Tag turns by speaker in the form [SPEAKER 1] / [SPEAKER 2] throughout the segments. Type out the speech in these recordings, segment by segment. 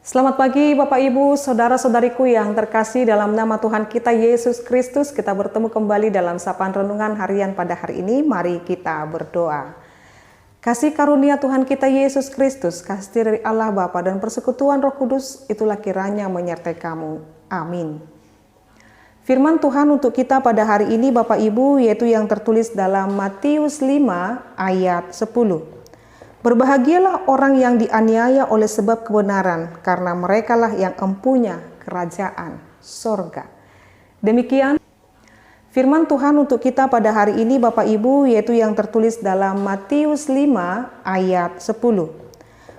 [SPEAKER 1] Selamat pagi Bapak Ibu, Saudara-saudariku yang terkasih dalam nama Tuhan kita Yesus Kristus. Kita bertemu kembali dalam sapaan renungan harian pada hari ini. Mari kita berdoa. Kasih karunia Tuhan kita Yesus Kristus, kasih dari Allah Bapa dan persekutuan Roh Kudus, itulah kiranya menyertai kamu. Amin. Firman Tuhan untuk kita pada hari ini Bapak Ibu, yaitu yang tertulis dalam Matius 5 ayat 10. Berbahagialah orang yang dianiaya oleh sebab kebenaran, karena merekalah yang empunya kerajaan sorga. Demikian firman Tuhan untuk kita pada hari ini Bapak Ibu, yaitu yang tertulis dalam Matius 5 ayat 10.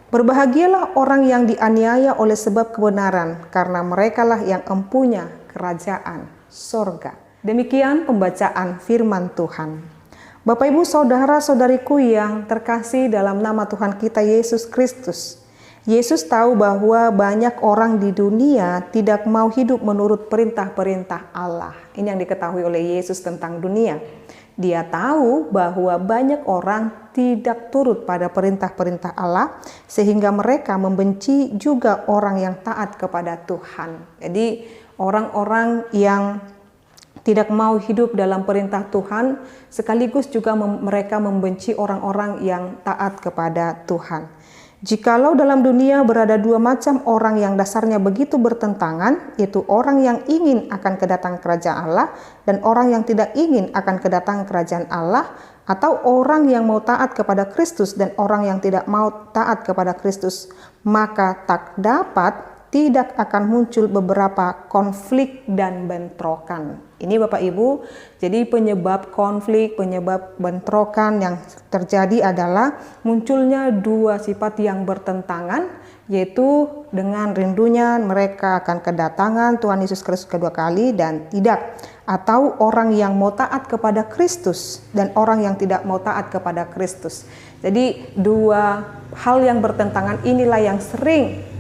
[SPEAKER 1] Berbahagialah orang yang dianiaya oleh sebab kebenaran, karena merekalah yang empunya kerajaan sorga. Demikian pembacaan firman Tuhan. Bapak Ibu saudara-saudariku yang terkasih dalam nama Tuhan kita Yesus Kristus. Yesus tahu bahwa banyak orang di dunia tidak mau hidup menurut perintah-perintah Allah. Ini yang diketahui oleh Yesus tentang dunia. Dia tahu bahwa banyak orang tidak turut pada perintah-perintah Allah, sehingga mereka membenci juga orang yang taat kepada Tuhan. Jadi orang-orang yang tidak mau hidup dalam perintah Tuhan, sekaligus juga mereka membenci orang-orang yang taat kepada Tuhan. Jikalau dalam dunia berada dua macam orang yang dasarnya begitu bertentangan, yaitu orang yang ingin akan kedatangan kerajaan Allah dan orang yang tidak ingin akan kedatangan kerajaan Allah, atau orang yang mau taat kepada Kristus dan orang yang tidak mau taat kepada Kristus, maka tak dapat tidak akan muncul beberapa konflik dan bentrokan. Ini Bapak Ibu, jadi penyebab konflik, penyebab bentrokan yang terjadi adalah munculnya dua sifat yang bertentangan, yaitu dengan rindunya mereka akan kedatangan Tuhan Yesus Kristus kedua kali dan tidak, atau orang yang mau taat kepada Kristus dan orang yang tidak mau taat kepada Kristus. Jadi dua hal yang bertentangan inilah yang sering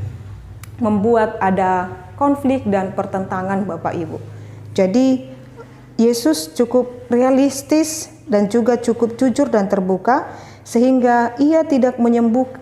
[SPEAKER 1] membuat ada konflik dan pertentangan Bapak Ibu. Jadi Yesus cukup realistis dan juga cukup jujur dan terbuka, sehingga ia tidak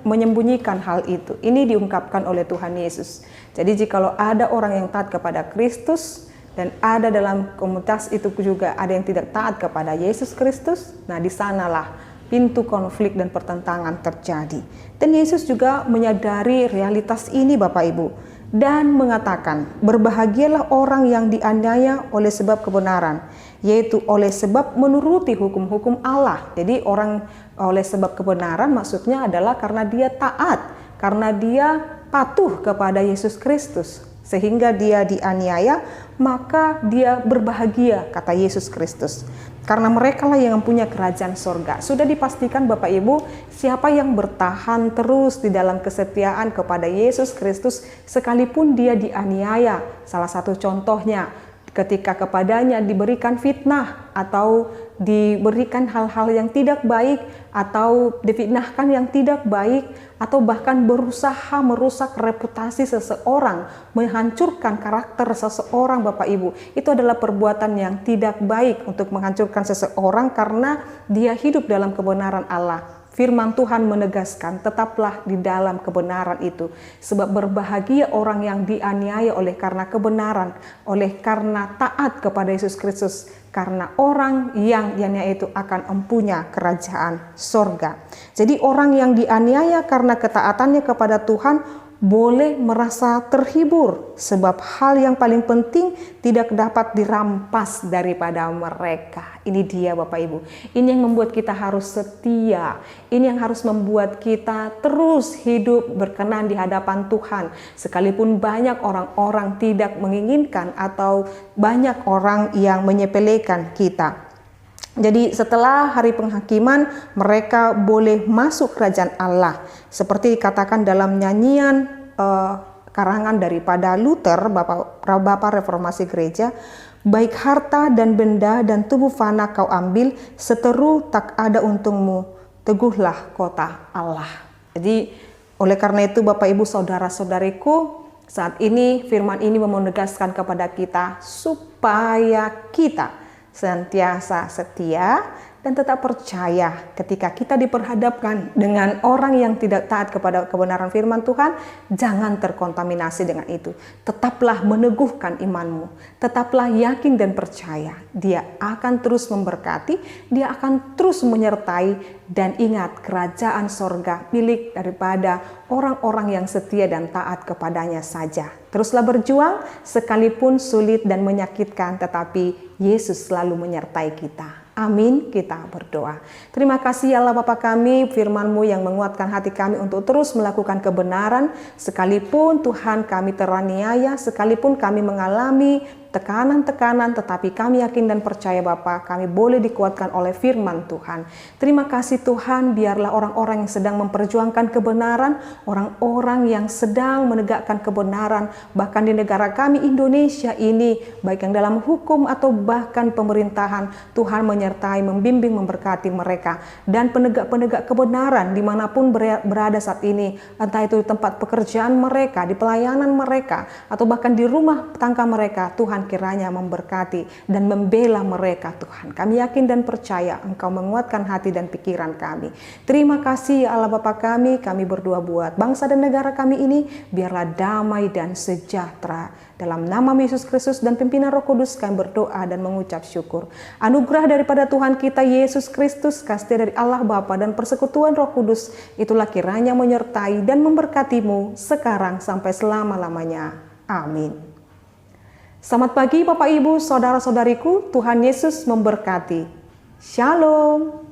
[SPEAKER 1] menyembunyikan hal itu. Ini diungkapkan oleh Tuhan Yesus. Jadi jikalau ada orang yang taat kepada Kristus dan ada dalam komunitas itu juga ada yang tidak taat kepada Yesus Kristus, nah di sanalah pintu konflik dan pertentangan terjadi. Dan Yesus juga menyadari realitas ini Bapak Ibu, dan mengatakan, berbahagialah orang yang dianiaya oleh sebab kebenaran, yaitu oleh sebab menuruti hukum-hukum Allah. Jadi orang oleh sebab kebenaran maksudnya adalah karena dia taat, karena dia patuh kepada Yesus Kristus, sehingga dia dianiaya, maka dia berbahagia, kata Yesus Kristus. Karena merekalah yang mempunyai kerajaan sorga. Sudah dipastikan Bapak Ibu, siapa yang bertahan terus di dalam kesetiaan kepada Yesus Kristus, sekalipun dia dianiaya. Salah satu contohnya, ketika kepadanya diberikan fitnah atau diberikan hal-hal yang tidak baik, atau difitnahkan yang tidak baik, atau bahkan berusaha merusak reputasi seseorang, menghancurkan karakter seseorang Bapak Ibu, itu adalah perbuatan yang tidak baik untuk menghancurkan seseorang karena dia hidup dalam kebenaran Allah. Firman Tuhan menegaskan, tetaplah di dalam kebenaran itu. Sebab berbahagia orang yang dianiaya oleh karena kebenaran, oleh karena taat kepada Yesus Kristus. Karena orang yang dianiaya itu akan empunya kerajaan sorga. Jadi orang yang dianiaya karena ketaatannya kepada Tuhan boleh merasa terhibur, sebab hal yang paling penting tidak dapat dirampas daripada mereka. Ini dia Bapak Ibu, ini yang membuat kita harus setia, ini yang harus membuat kita terus hidup berkenan di hadapan Tuhan, sekalipun banyak orang-orang tidak menginginkan atau banyak orang yang menyepelekan kita. Jadi setelah hari penghakiman, mereka boleh masuk kerajaan Allah. Seperti dikatakan dalam nyanyian karangan daripada Luther, Bapak Reformasi Gereja, baik harta dan benda dan tubuh fana kau ambil, seteru tak ada untungmu, teguhlah kota Allah. Jadi oleh karena itu Bapak Ibu saudara-saudariku, saat ini firman ini menegaskan kepada kita supaya kita senantiasa setia dan tetap percaya ketika kita diperhadapkan dengan orang yang tidak taat kepada kebenaran firman Tuhan, jangan terkontaminasi dengan itu. Tetaplah meneguhkan imanmu, tetaplah yakin dan percaya. Dia akan terus memberkati, dia akan terus menyertai, dan ingat kerajaan sorga milik daripada orang-orang yang setia dan taat kepadanya saja. Teruslah berjuang sekalipun sulit dan menyakitkan, tetapi Yesus selalu menyertai kita. Amin, kita berdoa. Terima kasih ya Allah Bapa kami, firman-Mu yang menguatkan hati kami untuk terus melakukan kebenaran, sekalipun Tuhan kami teraniaya, sekalipun kami mengalami tekanan-tekanan, tetapi kami yakin dan percaya Bapa, kami boleh dikuatkan oleh firman Tuhan. Terima kasih Tuhan, biarlah orang-orang yang sedang memperjuangkan kebenaran, orang-orang yang sedang menegakkan kebenaran, bahkan di negara kami Indonesia ini, baik yang dalam hukum atau bahkan pemerintahan, Tuhan menyertai, membimbing, memberkati mereka. Dan penegak-penegak kebenaran dimanapun berada saat ini, entah itu di tempat pekerjaan mereka, di pelayanan mereka, atau bahkan di rumah tangga mereka, Tuhan kiranya memberkati dan membela mereka Tuhan. Kami yakin dan percaya Engkau menguatkan hati dan pikiran kami. Terima kasih ya Allah Bapa kami berdoa buat bangsa dan negara kami ini, biarlah damai dan sejahtera. Dalam nama Yesus Kristus dan pimpinan Roh Kudus kami berdoa dan mengucap syukur. Anugerah daripada Tuhan kita Yesus Kristus, kasih dari Allah Bapa dan persekutuan Roh Kudus, itulah kiranya menyertai dan memberkatimu sekarang sampai selama-lamanya. Amin. Selamat pagi Bapak Ibu, saudara-saudariku, Tuhan Yesus memberkati. Shalom.